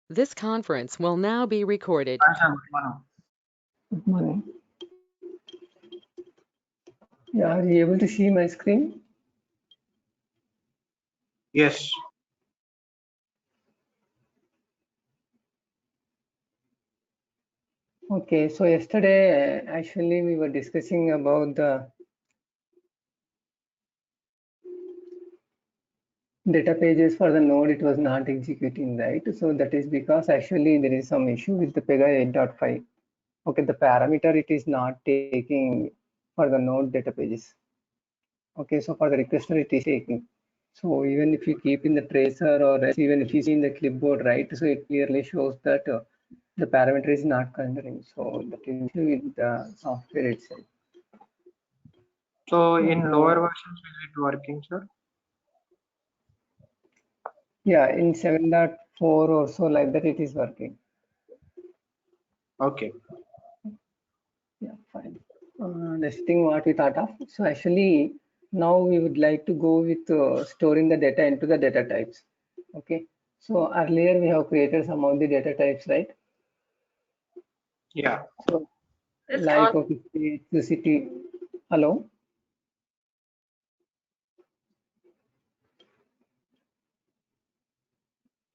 This conference will now be recorded. Hi, sir. Good morning. Good morning. Yeah, are you able to see my screen? Yes. Okay, so yesterday actually we were discussing about the data pages for the node. It was not executing, right? So that is because actually there is some issue with the Pega 8.5. Okay, the parameter it is not taking for the node data pages. Okay, so for the requester it is taking. So even if you keep in the tracer or else even if you see in the clipboard, right? So it clearly shows that the parameter is not considering. So that is with the software itself. So in lower versions, is it working, sir? Yeah, in 7.4 or so like that, it is working. Okay. Yeah, fine. Next thing what we thought of. So actually, now we would like to go with storing the data into the data types. Okay. So earlier we have created some of the data types, right? Yeah. So like okay, electricity. Hello.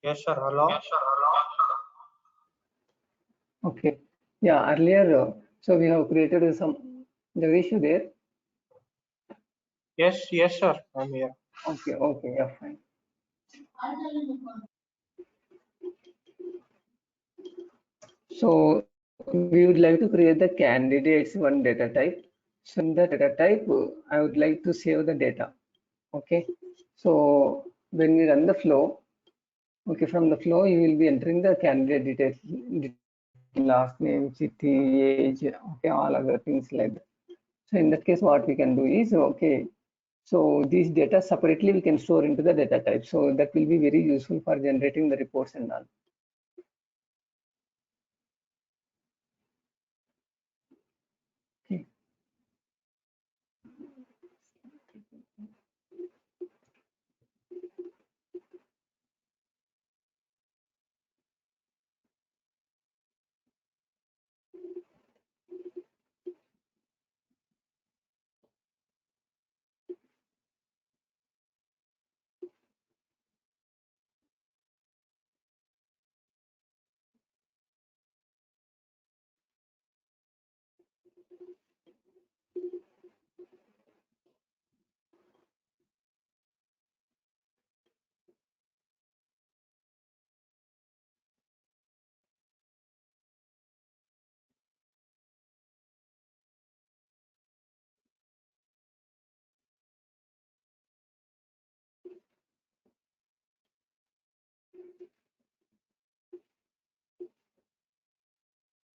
Yes, sir. Hello. Okay. Yeah, earlier. So we have created some. The issue there. Yes, yes, sir. I'm here. Okay. Okay. Yeah, fine. So we would like to create the candidates one data type. So in the data type, I would like to save the data. Okay. So when we run the flow, okay, from the flow, you will be entering the candidate details, last name, city, age, okay, all other things like that. So in that case, what we can do is, okay, so these data separately we can store into the data type. So that will be very useful for generating the reports and all. Okay.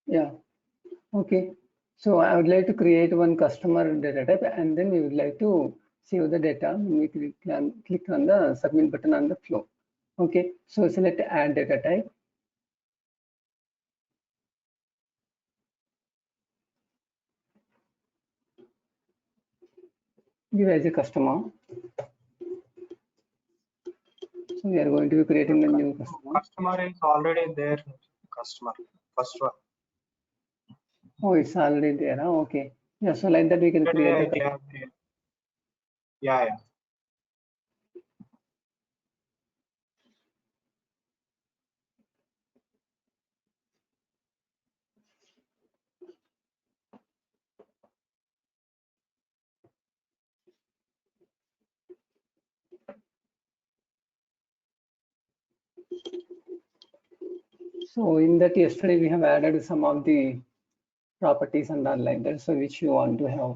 Yeah. Okay. So I would like to create one customer data type, and then we would like to save the data. We click on the submit button on the flow. Okay. So select add data type. Give as a customer. So we are going to be creating the new customer. Customer is already there. Customer. First one. Oh, it's already there. Huh? Okay. Yeah. So like that we can create the. Yeah, yeah. So in that yesterday we have added some of the properties and all like that. So which you want to have.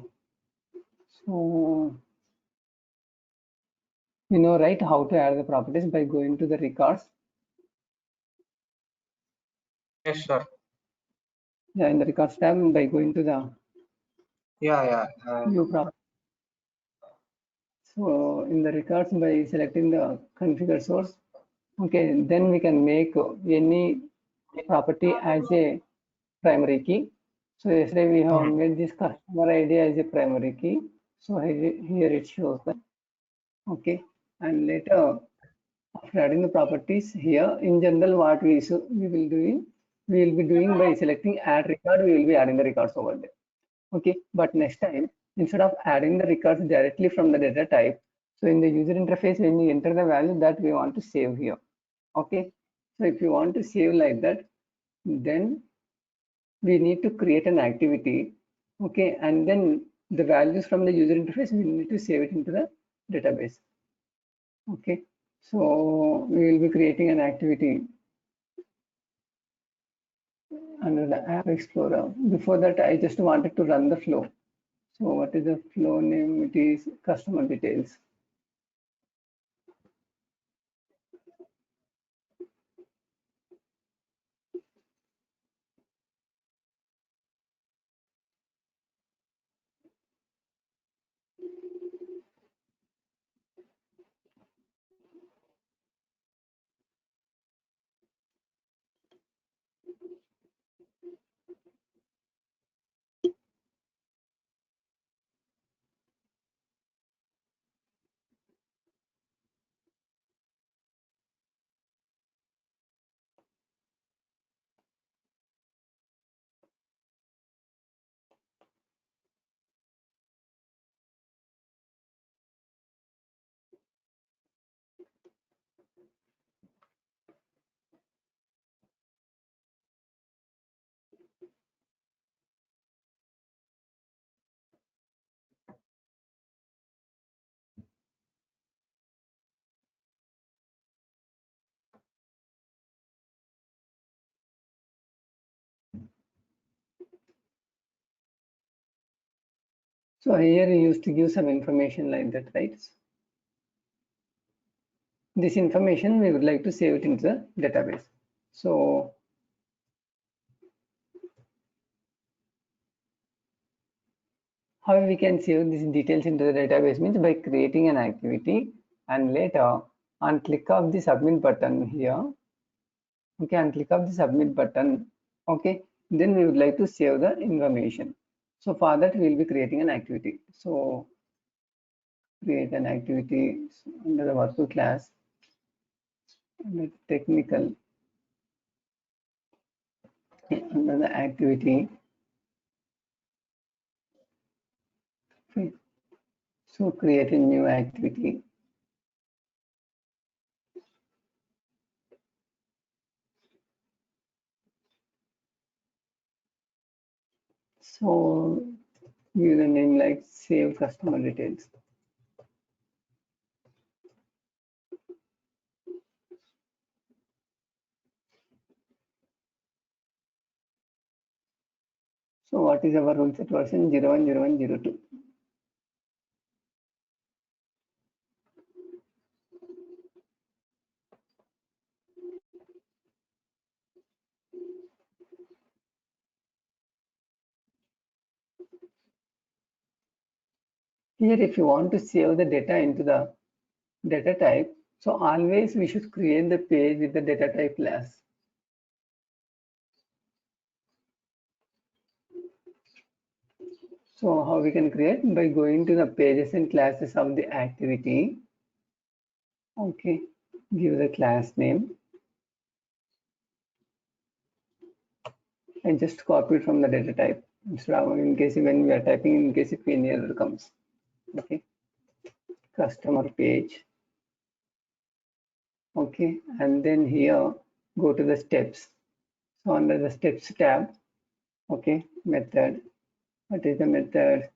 So you know, right, how to add the properties by going to the records. Yes, sir. Yeah, in the records tab by going to the Yeah. view property. So in the records by selecting the configure source, okay, then we can make any property as a primary key. So yesterday we have made this customer ID as a primary key. So here it shows that. Okay, and later After adding the properties here, in general, what we will be doing by selecting add record, we will be adding the records over there. Okay, but next time, instead of adding the records directly from the data type, so in the user interface, when you enter the value that we want to save here. Okay, so if you want to save like that, then we need to create an activity. Okay, and then the values from the user interface, we need to save it into the database. Okay, so we will be creating an activity under the App Explorer. Before that, I just wanted to run the flow. So what is the flow name? It is customer details. So here you used to give some information like that, right? This information we would like to save it into the database. So how we can save these details into the database means by creating an activity and later on click of the submit button here. Okay, and click of the submit button. Okay, then we would like to save the information. So for that we will be creating an activity. So create an activity under the workflow class, under technical, under the activity. So create a new activity. So username like save customer details. So what is our rule set version 010102? Here, if you want to save the data into the data type, so always we should create the page with the data type class. So how we can create? By going to the pages and classes of the activity. Okay, give the class name. I just copied from the data type. Instead of in case when we are typing, in case if any error comes. Okay, customer page. Okay, and then here go to the steps. So under the steps tab, okay, method. What is the method?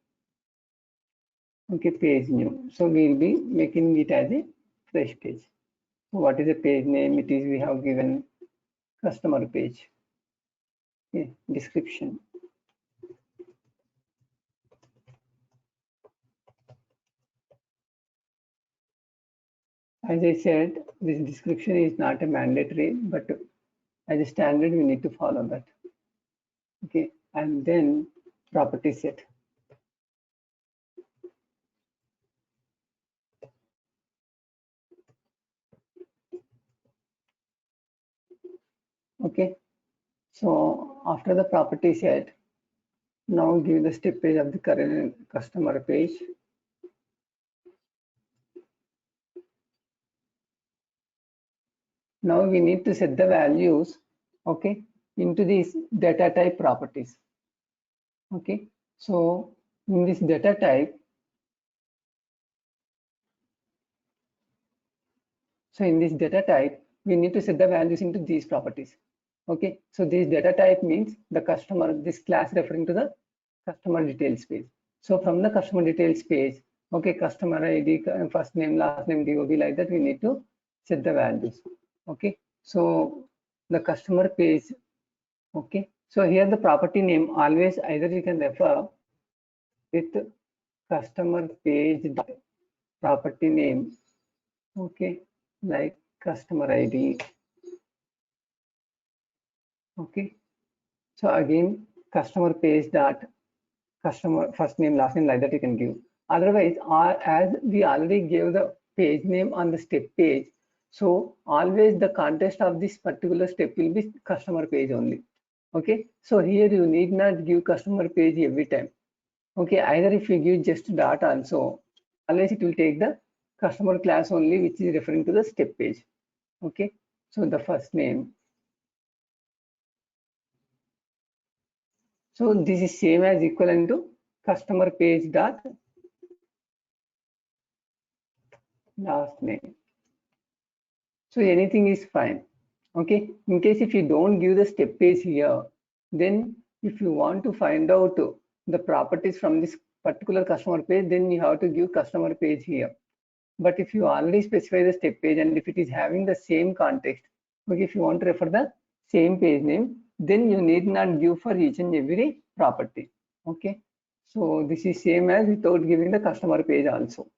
Okay, page new. So we'll be making it as a fresh page. So what is the page name? It is we have given customer page. Okay, description. As I said, this description is not a mandatory, but as a standard, we need to follow that. Okay, and then property set. Okay, so after the property set, now give the step page of the current customer page. Now we need to set the values, okay, into these data type properties. Okay, so in this data type, we need to set the values into these properties. Okay, so this data type means the customer, this class referring to the customer details page. So from the customer details page, okay, customer ID, first name, last name, DOB, like that, we need to set the values. Okay, so the customer page, okay, so here the property name always either you can refer with customer page property name, okay, like customer ID. Okay, so again, customer page dot customer first name, last name, like that you can give. Otherwise, as we already gave the page name on the step page, so always the context of this particular step will be customer page only. Okay, so here you need not give customer page every time. Okay, either if you give just dot also, always it will take the customer class only, which is referring to the step page. Okay, so the first name. So this is same as equivalent to customer page dot last name. So anything is fine. Okay, in case if you don't give the step page here, then if you want to find out the properties from this particular customer page, then you have to give customer page here. But if you already specify the step page and if it is having the same context, okay, if you want to refer the same page name, then you need not give for each and every property. Okay, so this is same as without giving the customer page also.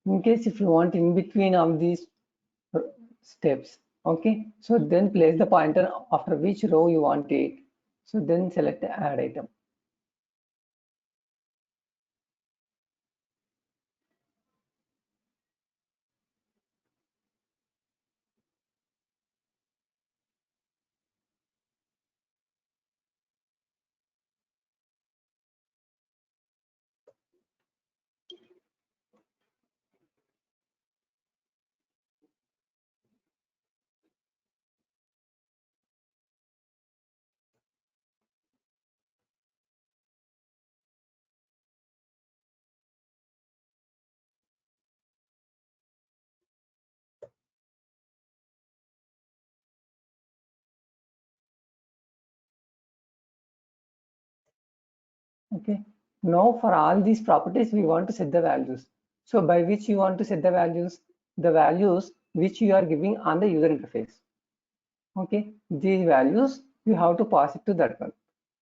In case if you want in between of these steps, okay, so then place the pointer after which row you want it. So then select add item. Okay, now for all these properties we want to set the values. So by which you want to set the values which you are giving on the user interface. Okay, these values you have to pass it to that one.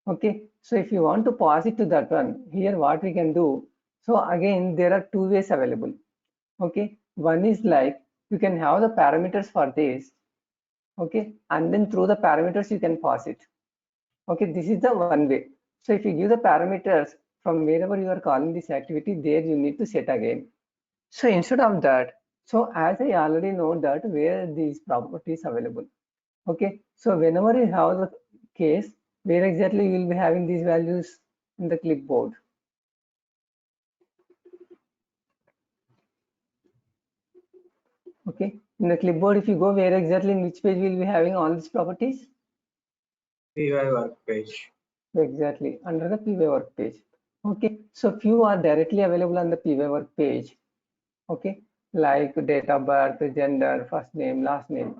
Okay, so if you want to pass it to that one, here what we can do, so again there are two ways available. Okay, one is like you can have the parameters for this, okay, and then through the parameters you can pass it. Okay, this is the one way. So if you give the parameters from wherever you are calling this activity, there you need to set again. So instead of that, so as I already know that where these properties available. Okay, so whenever you have the case, where exactly you will be having these values in the clipboard. Okay, In the clipboard, if you go, where exactly in which page we'll be having all these properties? PY work page. Exactly, under the PY work page. Okay, so few are directly available on the PY work page. Okay, like date of birth, gender, first name, last name.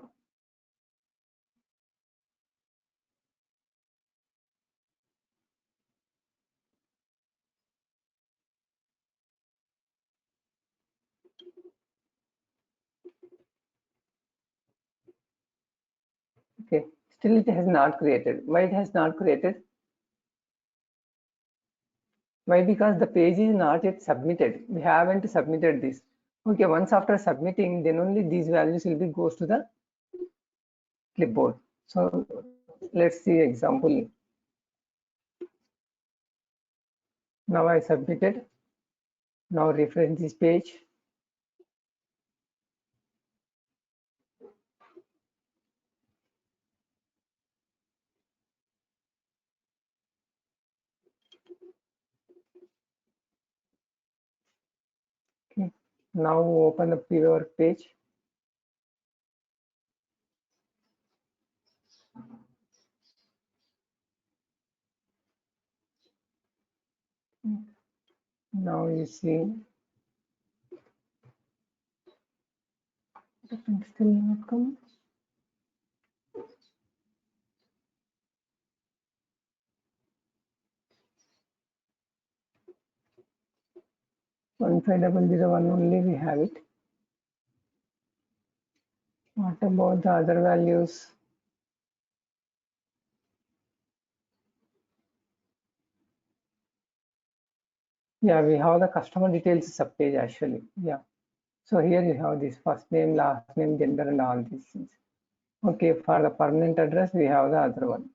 Okay, still it has not created. Why it has not created? Why? Because the page is not yet submitted. We haven't submitted this. Okay, once after submitting, then only these values will be goes to the clipboard. So let's see example. Now I submitted. Now refresh this page. Okay. Now open the PY work page. Now you see the print still not come. One 1500 only we have it. What about the other values? Yeah, we have the customer details subpage actually. Yeah. So here you have this first name, last name, gender, and all these things. Okay, for the permanent address, we have the other one.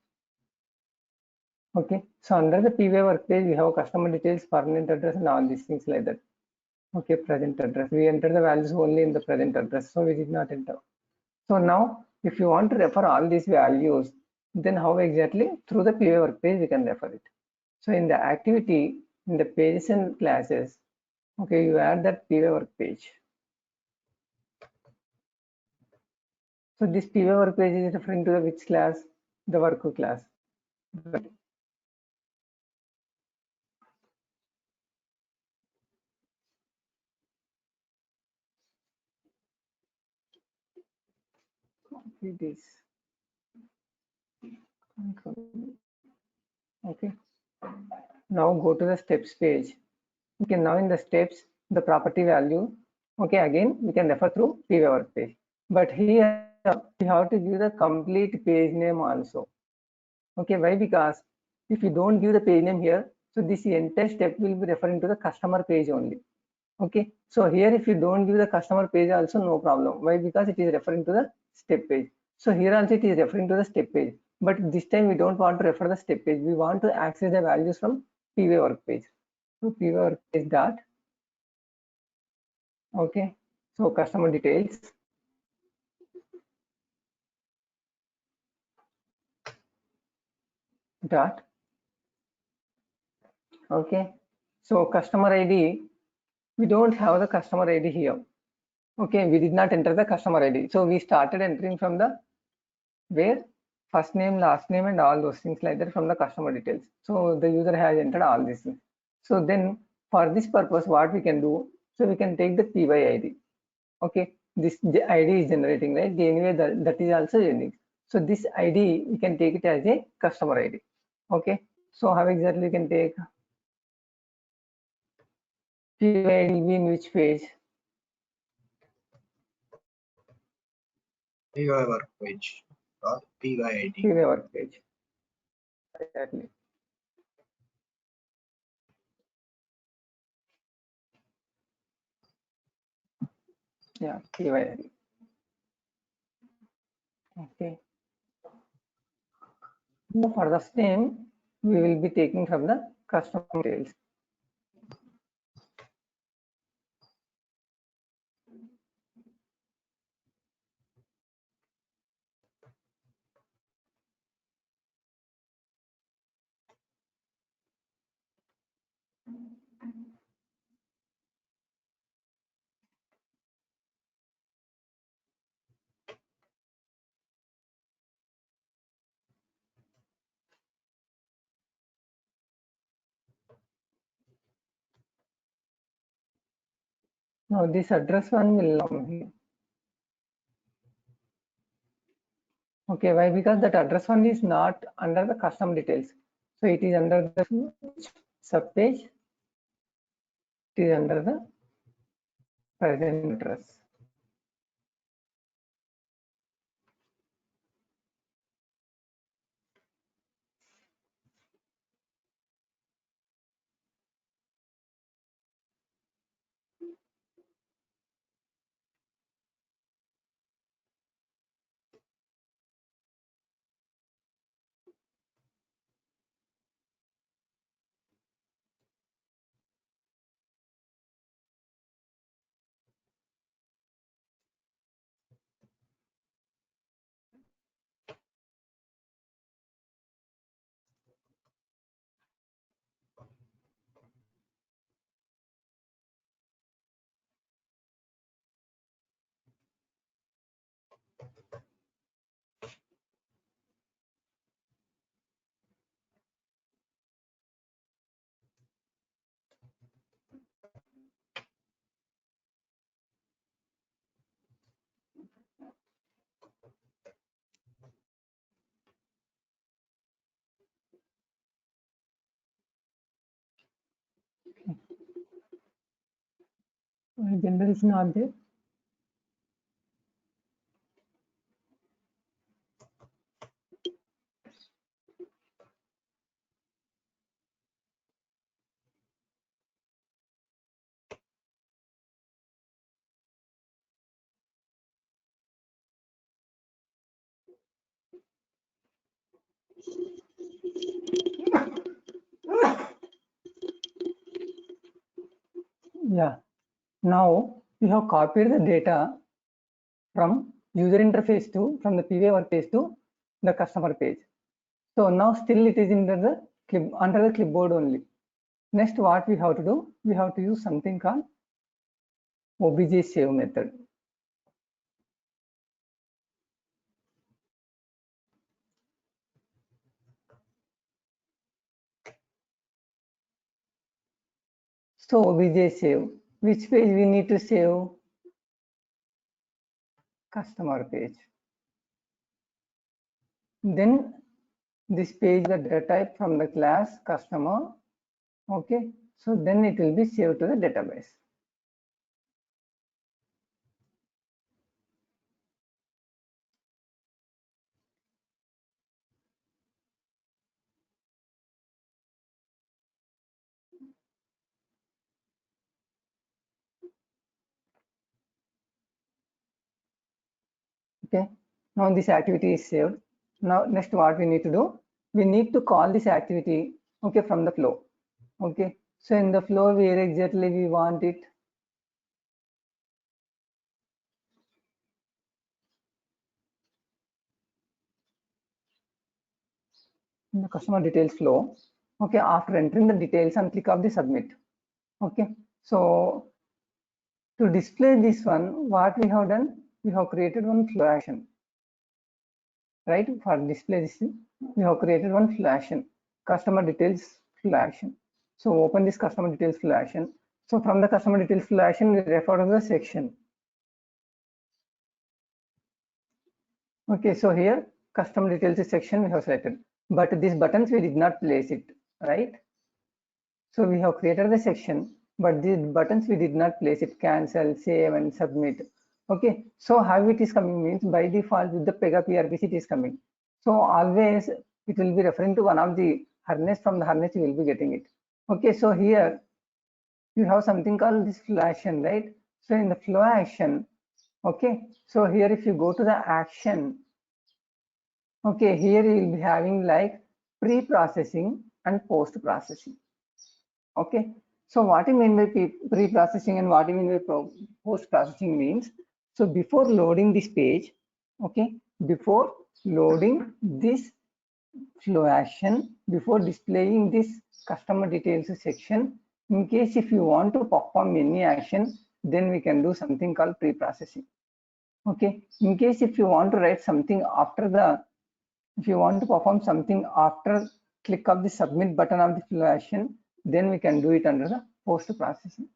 Okay, so under the PY work page, we have customer details, permanent address, and all these things like that. Okay, present address. We enter the values only in the present address, so we did not enter. So now, if you want to refer all these values, then how exactly? Through the PY work page, we can refer it. So in the activity, in the pages and classes, okay, you add that PY work page. So this PY work page is referring to the which class? The work class. Copy this. Okay. Now go to the steps page. Okay, now in the steps, the property value. Okay, again we can refer through PY work page. But here we have to give the complete page name also. Okay, why? Because if you don't give the page name here, so this entire step will be referring to the customer page only. Okay, so here if you don't give the customer page also, no problem. Why? Because it is referring to the step page. So here also it is referring to the step page, but this time we don't want to refer the step page. We want to access the values from PY work page. So PY work page dot. Okay, so customer details. Dot. Okay, so customer ID, we don't have the customer ID here. Okay, we did not enter the customer ID. So we started entering from the where first name, last name, and all those things like that from the customer details. So the user has entered all these things. So then for this purpose, what we can do? So we can take the PY ID. Okay, this ID is generating, right? Anyway, that is also unique. So this ID, we can take it as a customer ID. Okay, so how exactly we can take PY ID in which page? PY work page. Dot PYID. PY work page. Exactly. Yeah, PYID. Okay. Now for the same, we will be taking from the customer details. Now this address one will come here. Okay, why? Because that address one is not under the custom details. So it is under the subpage. It is under the present address. Gender is not there. Yeah. Now we have copied the data from user interface to from the PVA workplace to the customer page. So now still it is under the clipboard only. Next, what we have to do? We have to use something called obj save method. So obj save. Which page we need to save? Customer page. Then this page the data type from the class customer. Okay. So then it will be saved to the database. Okay. Now this activity is saved. Now next what we need to do? We need to call this activity, okay, from the flow. Okay. So in the flow, where exactly we want it? In the customer details flow. Okay. After entering the details and click of the submit. Okay. So to display this one, what we have done? We have created one flow action. Right? For display this, we have created one flow action, customer details flow action. So open this customer details flow action. So from the customer details flow action, we refer to the section. Okay, so here customer details section we have selected, but these buttons we did not place it, right? So we have created the section, but these buttons we did not place it, cancel, save and submit. Okay, so how it is coming means by default with the Pega PRPC it is coming. So always it will be referring to one of the harness, from the harness you will be getting it. Okay, so here you have something called this flow action, right? So in the flow action, okay, so here if you go to the action, okay, here you will be having like pre-processing and post-processing. Okay, so what you mean by pre-processing and what you mean by post-processing means, so before loading this page, okay, before loading this flow action, before displaying this customer details section, in case if you want to perform any action, then we can do something called pre-processing. Okay, in case if you want to write something after the, if you want to perform something after click of the submit button of the flow action, then we can do it under the post processing.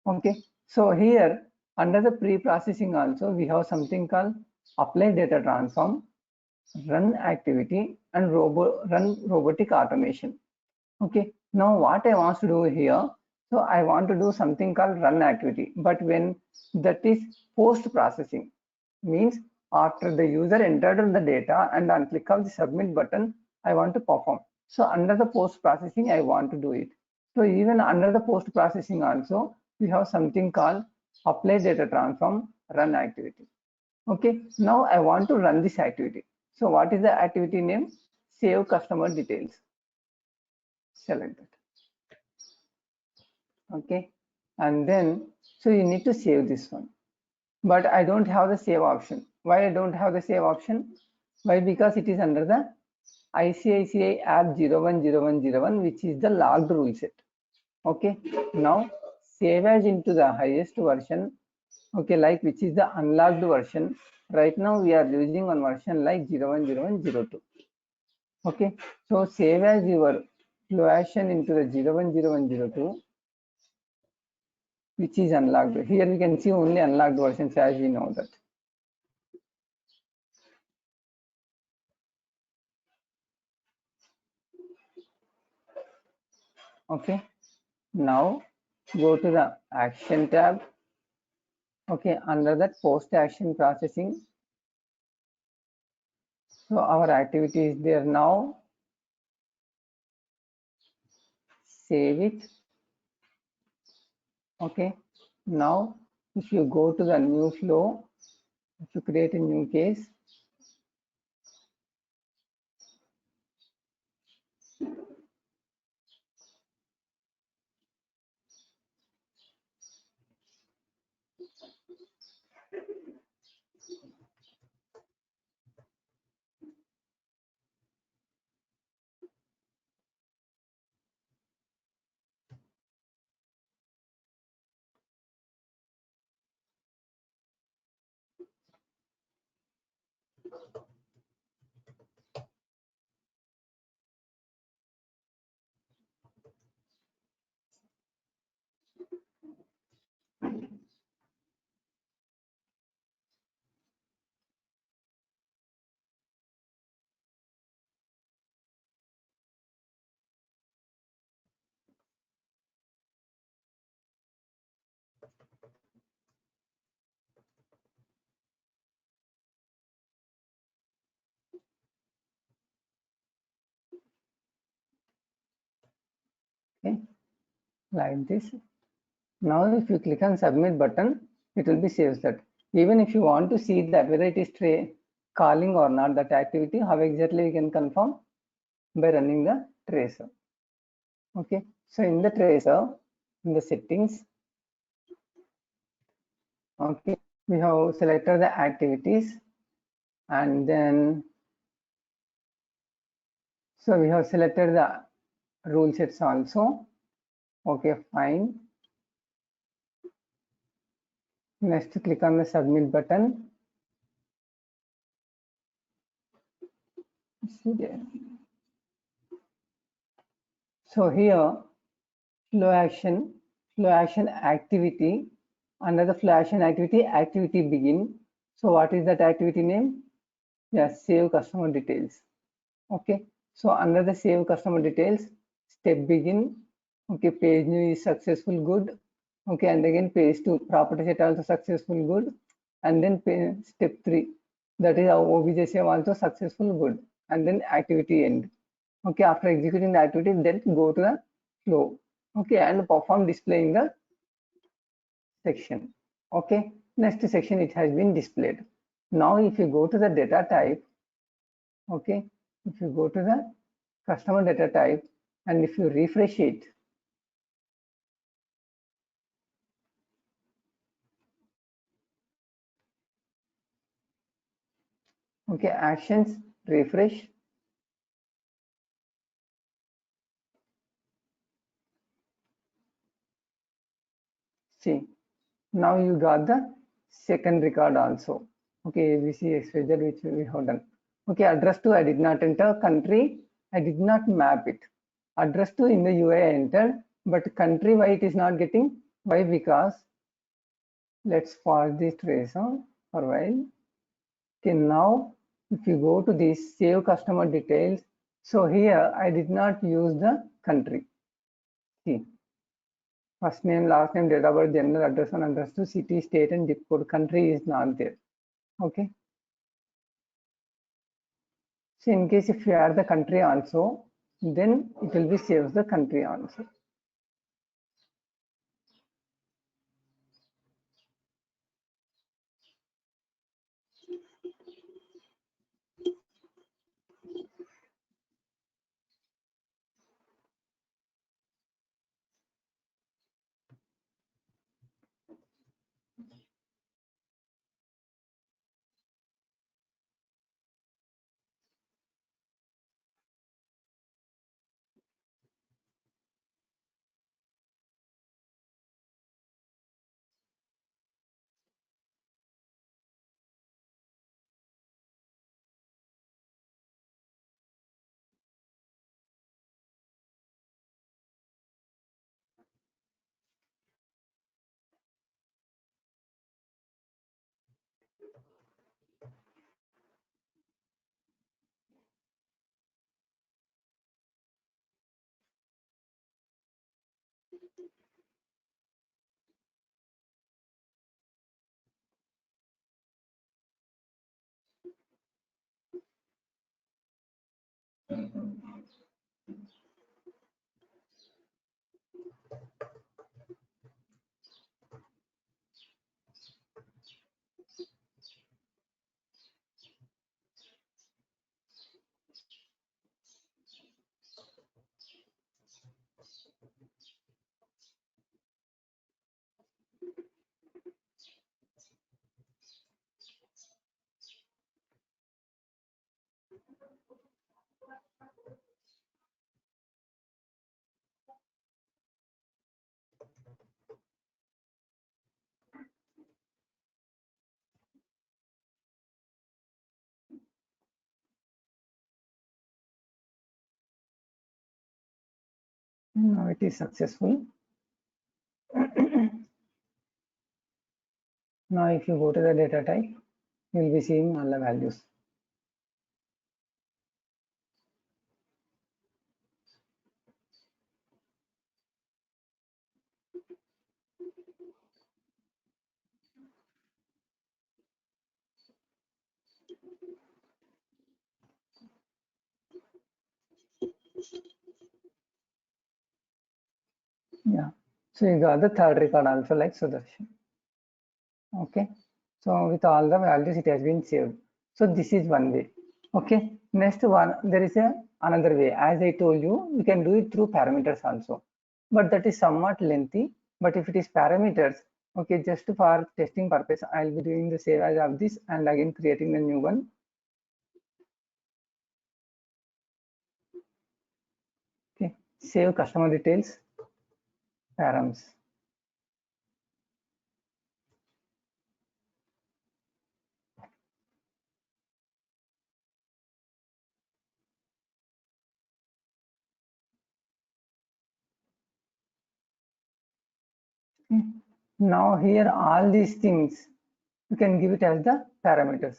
Okay, So here under the pre-processing also we have something called apply data transform, run activity, and run robotic automation. Okay, now what I want to do here, so I want to do something called run activity, but when that is post processing, means after the user entered the data and on click of the submit button, I want to perform. So under the post processing, I want to do it. So even under the post processing also, we have something called apply data transform, run activity. Okay, now I want to run this activity. So what is the activity name? Save customer details. Select that. Okay, and then so you need to save this one, but I don't have the save option. Why I don't have the save option? Why? Because it is under the ICICI app 010101, which is the logged rule set. Okay, now save as into the highest version, okay, like which is the unlocked version. Right now we are using one version like 010102. Okay, so save as your version into the 010102, which is unlocked. Here we can see only unlocked versions, as we know that. Okay, now go to the action tab. Okay, under that post action processing. So our activity is there now. Save it. Okay, now if you go to the new flow, if you create a new case, okay, like this. Now if you click on submit button, it will be saves that. Even if you want to see that whether it is calling or not, that activity, how exactly you can confirm? By running the tracer. Okay, so in the tracer, in the settings, okay, we have selected the activities, and then so we have selected the rule sets also. Okay, fine. Next, click on the submit button. See there. So here, flow action activity. Under the flow action activity, activity begin. So what is that activity name? Yes, save customer details. Okay, so under the save customer details, step begin. Okay, page new is successful, good. Okay, and again page 2 property set also successful, good. And then step 3, that is our obj save also successful, good. And then activity end. Okay, after executing the activity, then go to the flow. Okay, and perform displaying the section. Okay, next section it has been displayed. Now if you go to the data type, okay, if you go to the customer data type and if you refresh it, okay, actions, refresh. See, now you got the second record also. Okay, ABC XYZ which we have done. Okay, address to I did not enter, country I did not map it. Address to in the UI I entered, but country why it is not getting? Why? Because Let's pause this trace for a while. Okay, now if you go to this save customer details, so here I did not use the country. See, first name, last name, date of birth, gender, address and address to city, state and zip code. Country is not there. Okay. So in case if you add the country also, then it will be saves the country also. Now it is successful. Now if you go to the data type, you will be seeing all the values. Yeah. So you got the third record also like Sudarshan. Okay. So with all the values it has been saved. So this is one way. Okay. Next one, there is another way. As I told you, you can do it through parameters also. But that is somewhat lengthy. But if it is parameters, okay, just for testing purpose, I'll be doing the save as of this and again creating the new one. Okay. Save customer details, params. Now here all these things you can give it as the parameters.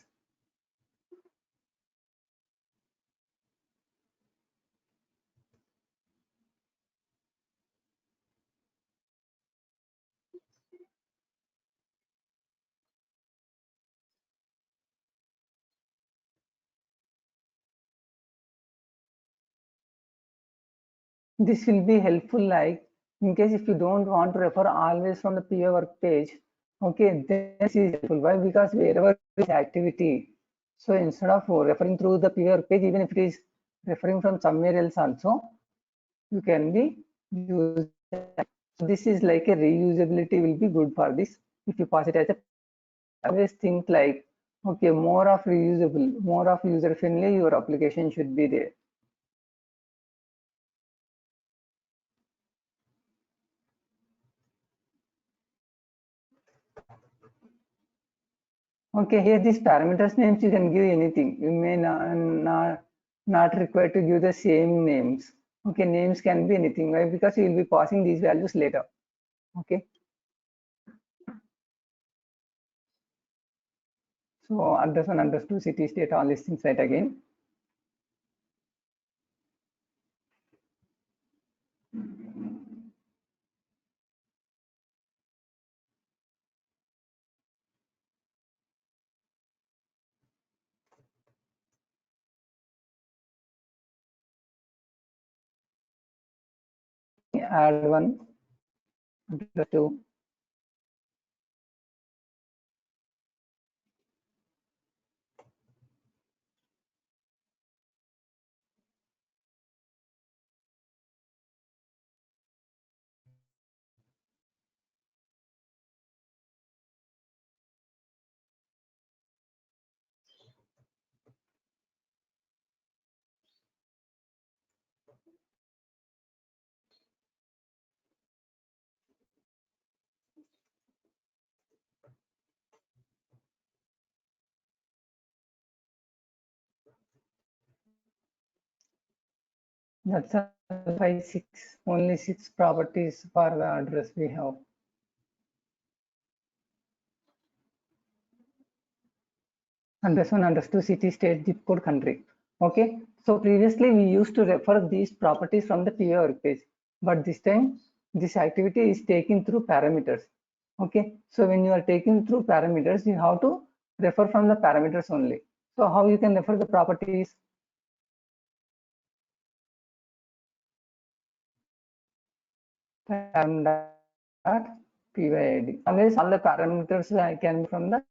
This will be helpful like in case if you don't want to refer always from the PA work page, okay, this is helpful. Why? Because wherever is activity, so instead of referring through the PA work page, even if it is referring from somewhere else also, you can be used. So this is like a reusability will be good for this. If you pass it as a always think like, okay, more of reusable, more of user friendly, your application should be there. Okay, here these parameters names you can give anything. You may not required to give the same names. Okay, names can be anything, right? Because you will be passing these values later. Okay. So address 1, address 2, city, state, all these things right again. Add 1, address 2. That's 5, 6, only 6 properties for the address we have. Address 1, address 2, city, state, zip code, country. Okay, so previously we used to refer these properties from the PA work page, but this time this activity is taken through parameters. Okay, so when you are taking through parameters, you have to refer from the parameters only. So how you can refer the properties? Param.pyd. Always all the parameters I can from the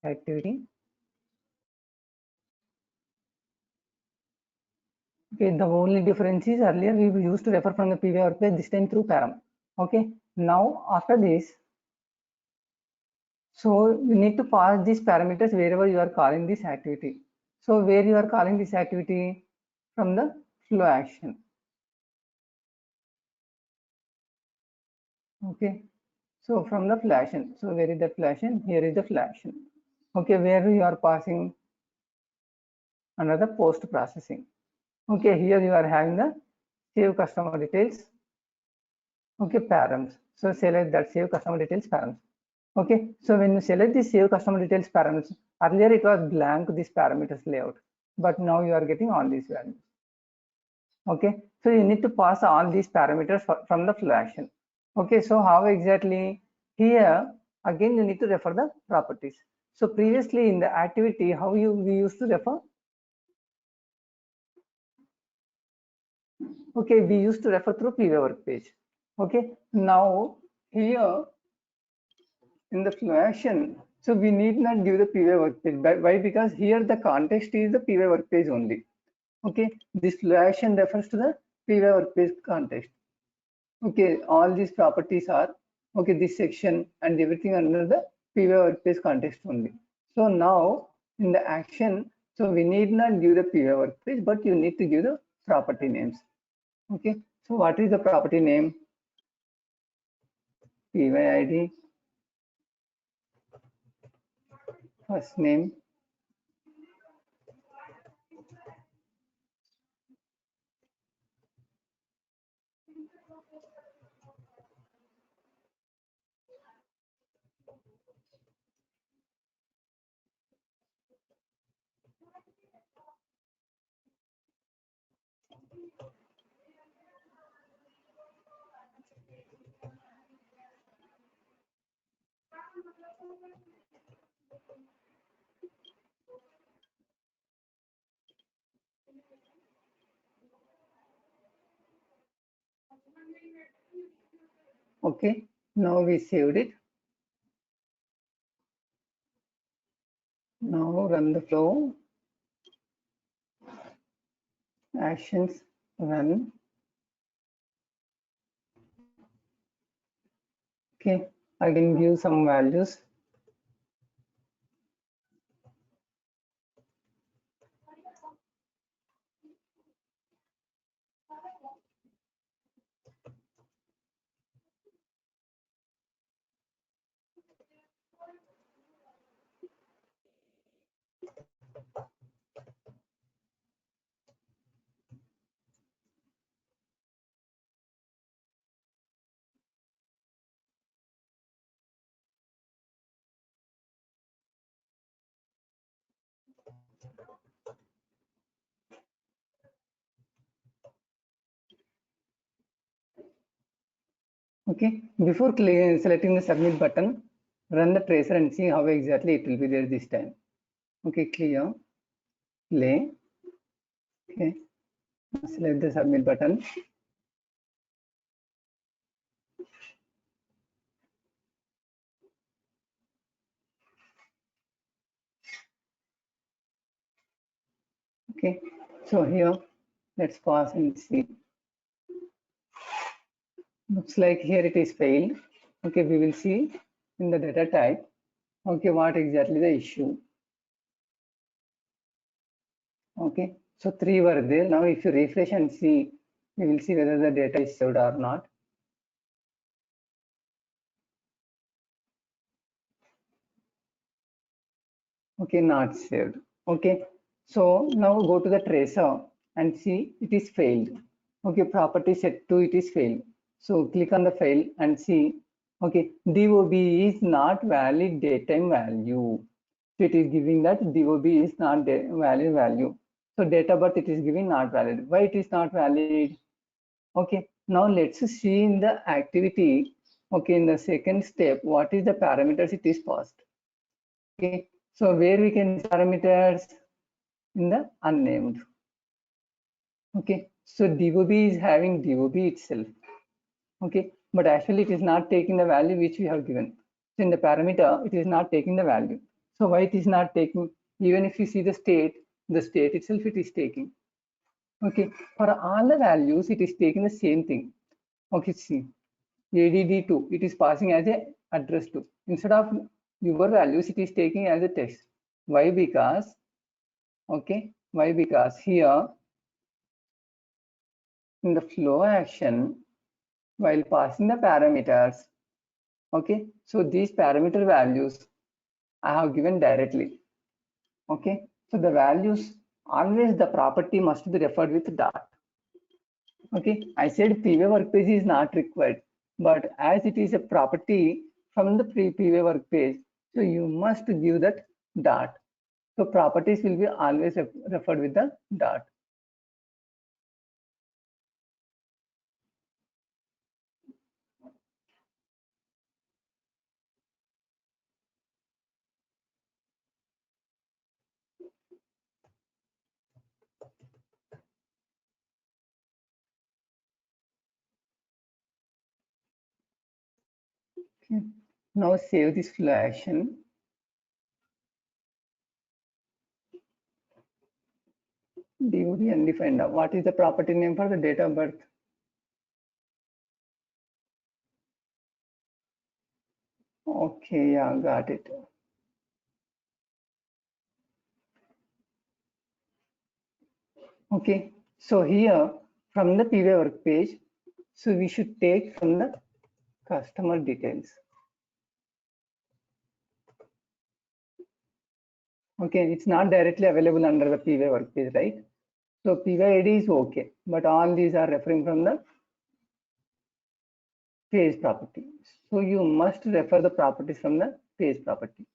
activity. Okay, the only difference is earlier we used to refer from the PV work page, this time through param. Okay, now after this, so you need to pass these parameters wherever you are calling this activity. So where you are calling this activity? From the flow action. Okay, so from the flow action. So where is the flow action? Here is the flow action. Okay, where you are passing under the post processing. Okay, here you are having the save customer details. Okay, params. So select that save customer details params. Okay, so when you select the save customer details params, earlier it was blank this parameters layout, but now you are getting all these values. Okay, so you need to pass all these parameters from the flow action. Okay, so how exactly? Here again you need to refer the properties. So previously in the activity, how we used to refer? Okay, we used to refer through PV work page. Okay, now here in the flow action, so we need not give the PV work page. Why? Because here the context is the PV work page only. Okay, this flow action refers to the PV work page context. Okay, all these properties are okay, this section and everything under the PV workspace context only. So now in the action, so we need not give the PV workspace, but you need to give the property names. Okay, so what is the property name? PV ID, first name, okay, now we saved it. Now run the flow, actions, run. Okay, I can give some values. Okay, before selecting the submit button, run the tracer and see how exactly it will be there this time. Okay, clear, play. Okay, select the submit button. Okay, so here let's pause and see. Looks like here it is failed. Okay, we will see in the data type. Okay, what exactly the issue? Okay, so 3 were there. Now if you refresh and see, we will see whether the data is saved or not. Okay, not saved. Okay, so now go to the tracer and see it is failed. Okay, property set to it is failed. So click on the fail and see. Okay, DOB is not valid datetime value. So it is giving that DOB is not valid value. So data birth it is giving not valid. Why it is not valid? Okay, now let's see in the activity. Okay, in the second step, what is the parameters it is passed? Okay, so where we can parameters in the unnamed. Okay, so DOB is having DOB itself. Okay, but actually it is not taking the value which we have given. So in the parameter, it is not taking the value. So why it is not taking? Even if you see the state itself it is taking. Okay, for all the values, it is taking the same thing. Okay, see, ADD2, it is passing as a address to. Instead of your values, it is taking as a text. Why? Because, okay, why? Because here in the flow action, while passing the parameters, okay, so these parameter values I have given directly. Okay, so the values, always the property must be referred with dot. Okay, I said PV work page is not required. but as it is a property from the PWA work page, so you must give that dot. So properties will be always referred with the dot. Okay. Now save this flow action. DOD undefined. What is the property name for the date of birth? Okay, yeah, got it. Okay, so here from the PWA work page, so we should take from the customer details. Okay, it's not directly available under the PWA work page, right? So PWA ID is okay, but all these are referring from the page property. So you must refer the properties from the page property.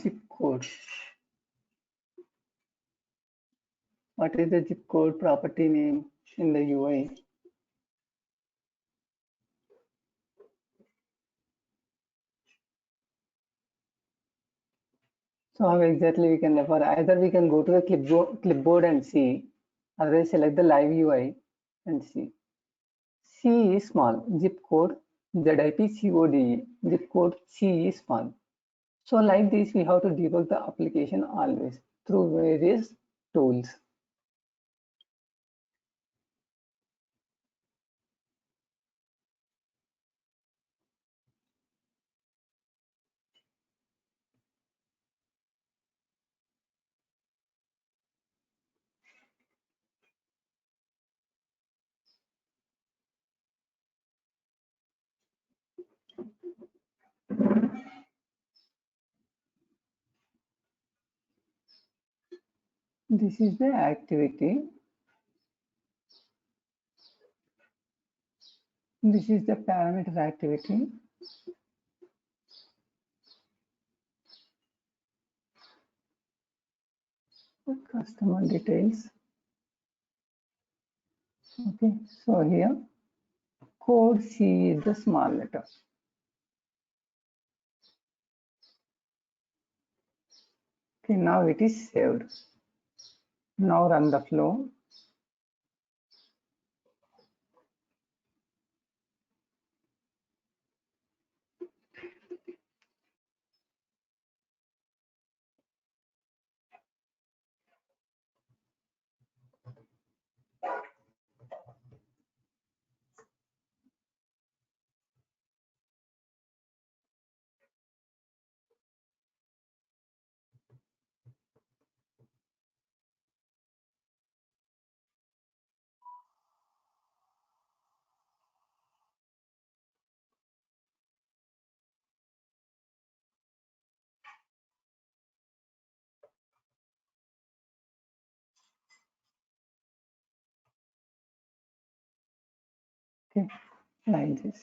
Zip code. What is the zip code property name in the UI? So how exactly we can refer? Either we can go to the clipboard and see, otherwise select the live UI and see. C is small, zip code ZIP CODE, zip code C is small. So like this, we have to debug the application always through various tools. This is the activity. This is the parameter activity. Customer details. Okay, so here code C is the small letter. Okay, now it is saved. Now run the flow. Okay, like this.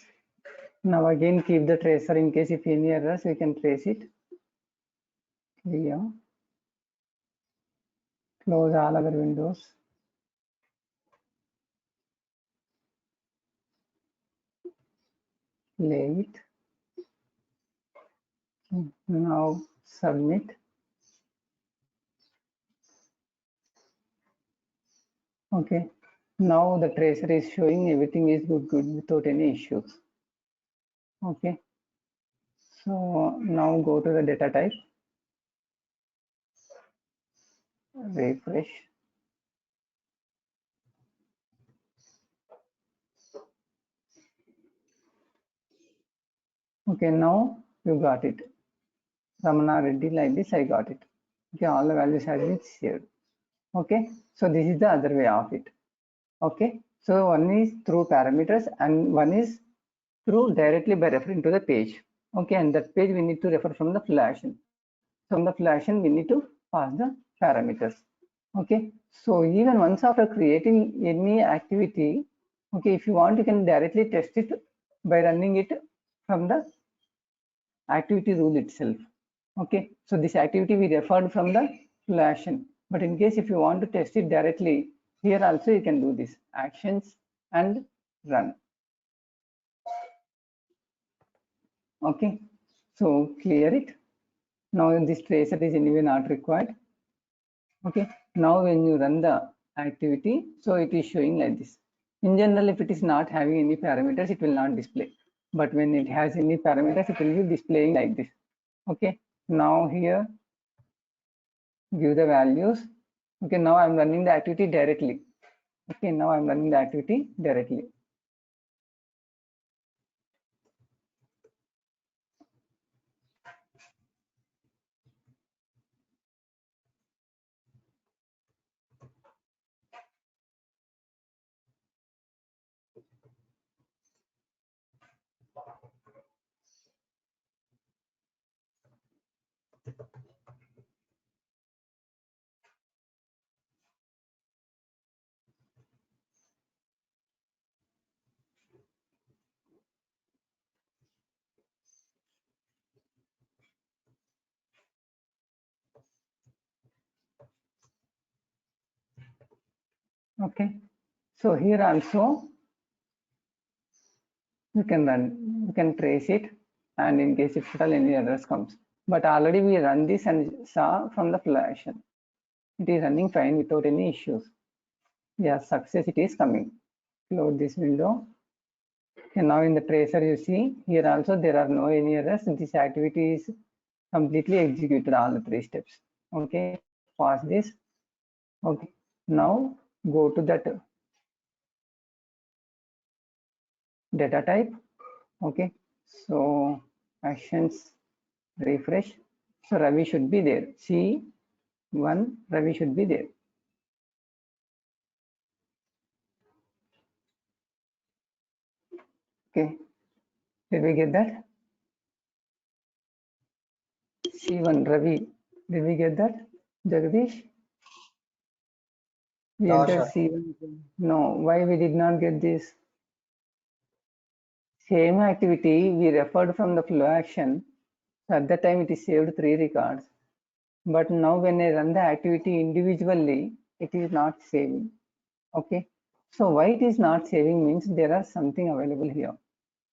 Now again keep the tracer in case if any errors we can trace it. Clear. Close all other windows. Play it. Now submit. Okay. Now the tracer is showing everything is good without any issues. Okay. So now go to the data type, refresh. Okay, now you got it. Ramana Reddy, like this, I got it. Okay, all the values have been saved. Okay, so this is the other way of it. Okay, so one is through parameters and one is through directly by referring to the page. Okay, and that page we need to refer from the flow action. From the flow action we need to pass the parameters. Okay, so even once after creating any activity, okay, if you want, you can directly test it by running it from the activity rule itself. Okay, so this activity we referred from the flow action, but in case if you want to test it directly, here also you can do this actions and run. Okay, so clear it. Now this tracer is anyway not required. Okay, now when you run the activity, so it is showing like this. In general, if it is not having any parameters, it will not display, but when it has any parameters, it will be displaying like this. Okay, now here give the values. Okay, now I'm running the activity directly. Okay, now I'm running the activity directly. Okay, so here also you can run, you can trace it, and in case if at all any errors comes, but already we run this and saw from the flow action, it is running fine without any issues. Yeah, success, it is coming. Close this window. Okay, now in the tracer you see here also there are no any errors. This activity is completely executed, all the 3 steps. Okay, pause this. Okay, now go to that data type. Okay, so actions, refresh. So Ravi should be there. C1 Ravi should be there. Okay, did we get that? C1 Ravi, did we get that? Jagdish? We No, entered sir. C1. No, why we did not get this? Same activity we referred from the flow action. So at that time it is saved 3 records. But now when I run the activity individually, it is not saving. Okay. So why it is not saving means there are something available here.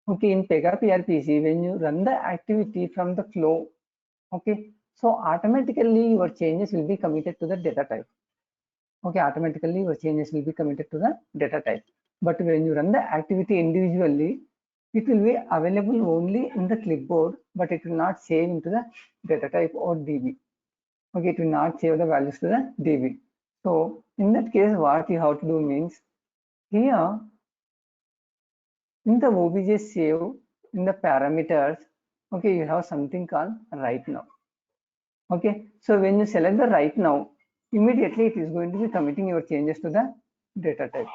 Okay, in Pega PRPC, when you run the activity from the flow, okay, so automatically your changes will be committed to the data type. Okay, automatically your changes will be committed to the data type. But when you run the activity individually, it will be available only in the clipboard, but it will not save into the data type or DB. Okay, it will not save the values to the DB. So in that case, what you have to do means here in the OBJ save in the parameters, okay, you have something called right now. Okay, so when you select the right now, immediately it is going to be committing your changes to the data type.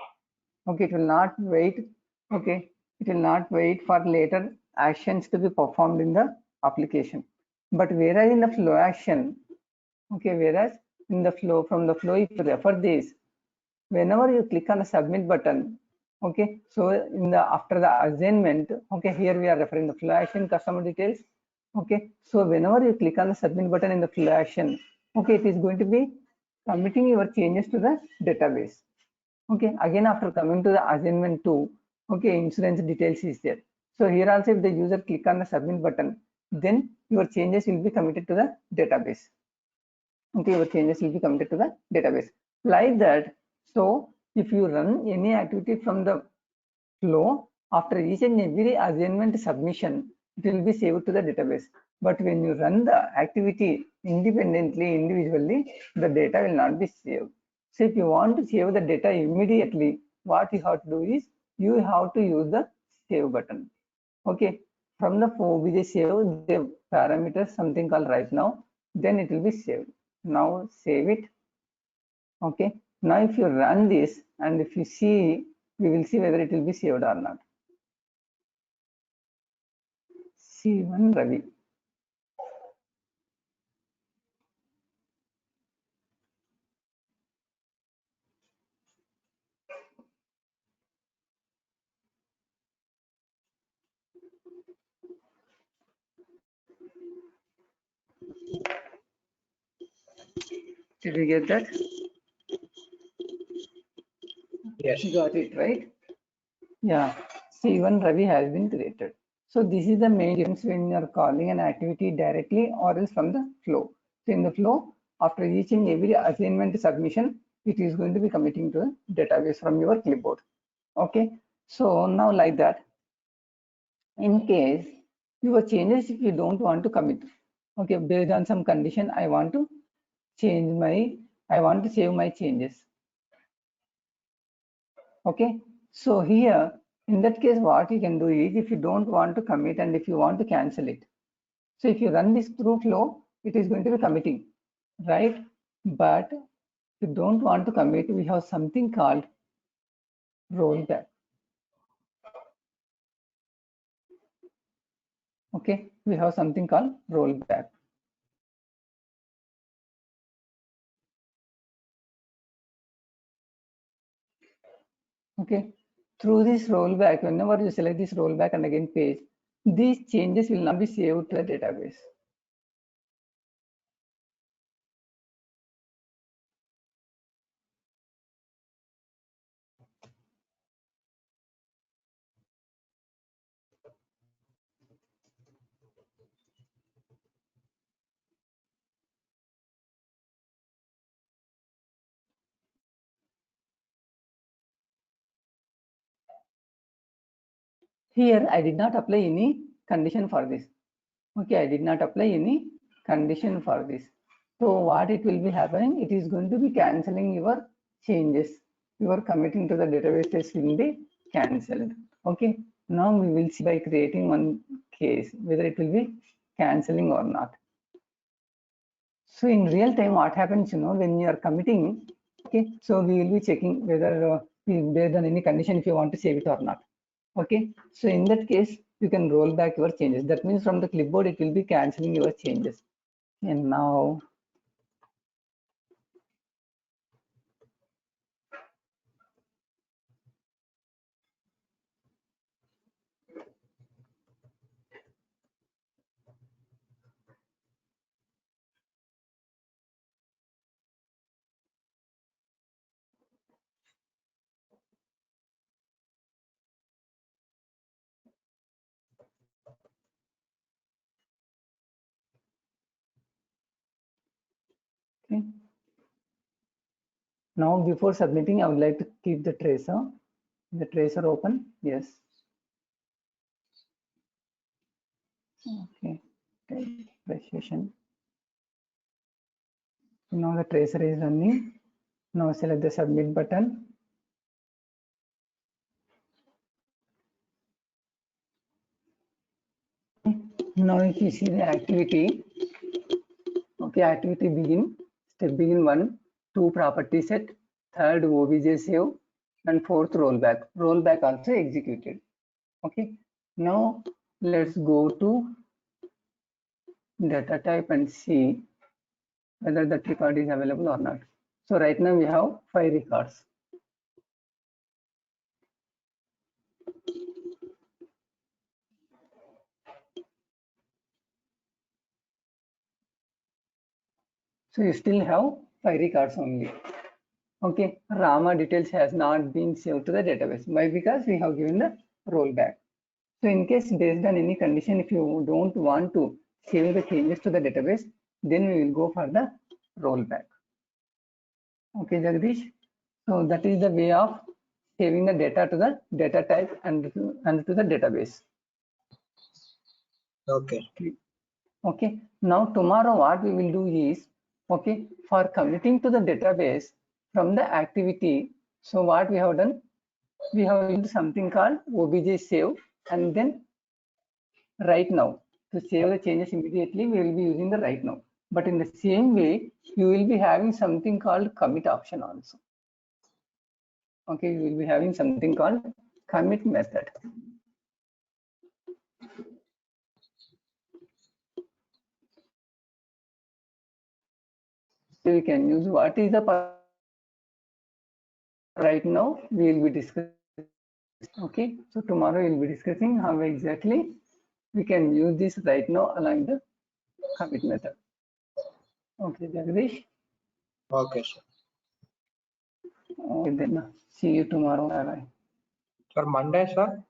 Okay, it will not wait. Okay, it will not wait for later actions to be performed in the application. But whereas in the flow action, okay, whereas in the flow, from the flow, if you refer this, whenever you click on the submit button, okay, so in the after the assignment, okay, here we are referring the flow action customer details. Okay, so whenever you click on the submit button in the flow action, okay, it is going to be committing your changes to the database. Okay, again after coming to the assignment 2, okay, insurance details is there. So here also if the user click on the submit button, then your changes will be committed to the database. Okay, your changes will be committed to the database. Like that, so if you run any activity from the flow, after each and every assignment submission, it will be saved to the database. But when you run the activity independently, individually, the data will not be saved. So if you want to save the data immediately, what you have to do is you have to use the save button. Okay, from the OBJ save the parameters, something called right now, then it will be saved. Now save it. Okay, now if you run this and if you see, we will see whether it will be saved or not. C1 Ravi. Did you get that? Yes. You got it, right? Yeah, C1 Ravi has been created. So this is the main difference when you are calling an activity directly or else from the flow. So in the flow, after each and every assignment submission, it is going to be committing to a database from your clipboard. Okay, so now like that, in case your changes, if you don't want to commit, okay, based on some condition, I want to save my changes. Okay, so here in that case, what you can do is if you don't want to commit and if you want to cancel it. So if you run this through flow, it is going to be committing, right? But if you don't want to commit, we have something called rollback. Okay, we have something called rollback. Okay, through this rollback, whenever you select this rollback and again page, these changes will not be saved to the database. Here, I did not apply any condition for this. Okay, I did not apply any condition for this. So what it will be happening, it is going to be cancelling your changes. You are committing to the database will be cancelled. Okay, now we will see by creating one case whether it will be cancelling or not. So in real time, what happens, when you are committing, okay, so we will be checking whether based on any condition if you want to save it or not. Okay, so in that case, you can roll back your changes. That means from the clipboard, it will be cancelling your changes. And now, okay. Now before submitting, I would like to keep the tracer. The tracer open, yes. Okay, registration. Now the tracer is running. Now select the submit button. Now if you see the activity, okay, activity begin, step begin 1, 2 property set, third OBJ save, and fourth rollback. Rollback also executed. Okay, now let's go to data type and see whether that record is available or not. So right now we have 5 records. So you still have 5 records only. Okay, Rama details has not been saved to the database. Why? Because we have given the rollback. So in case based on any condition, if you don't want to save the changes to the database, then we will go for the rollback. Okay, Jagdish. So that is the way of saving the data to the data type and to the database. Okay. Okay, now tomorrow what we will do is, okay, for committing to the database from the activity, so what we have done, we have used something called obj save, and then right now to save the changes immediately we will be using the right now, but in the same way you will be having something called commit option also. Okay, you will be having something called commit method. So we can use what is the right now we will be discussing. Okay, so tomorrow we'll be discussing how exactly we can use this right now along the commit method. Okay, Jagdish. Okay, sir. Okay, then see you tomorrow. Bye bye. For Monday, sir.